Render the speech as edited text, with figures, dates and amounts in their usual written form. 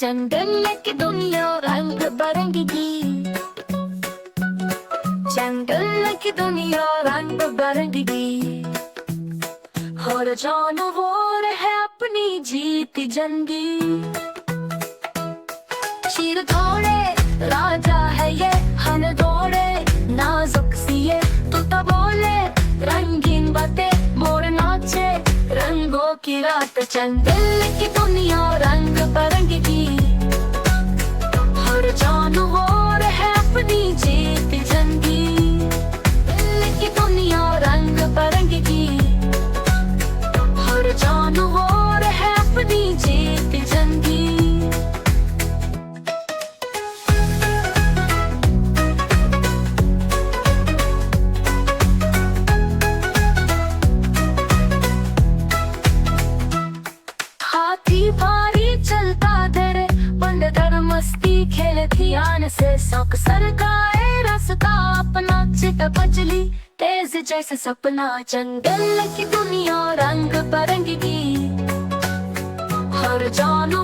जंगल की दुनिया रंग बिरंगी, जंगल की दुनिया रंग बिरंगी। हर जानवर है अपनी जीत जंगी। शेर दौड़े राजा है ये, हन दौड़े नाजुक सी ये। तोता बोले रंगीन बातें, मोर नाचे रंगों की रात। जंगल की दुनिया रंग बिरंगी, हर जानवर है अपनी जीत जंगी। दिल की दुनिया रंग बिरंगी, हर जानवर है अपनी जीत जंगी। हाथी भारी चलता दरे, बंदर मस्ती खेलती आन से। शौक सरकाए रास्ता अपना, चिता बजली तेज जैसे सपना। जंगल की दुनिया रंग बिरंगी, हर जानवर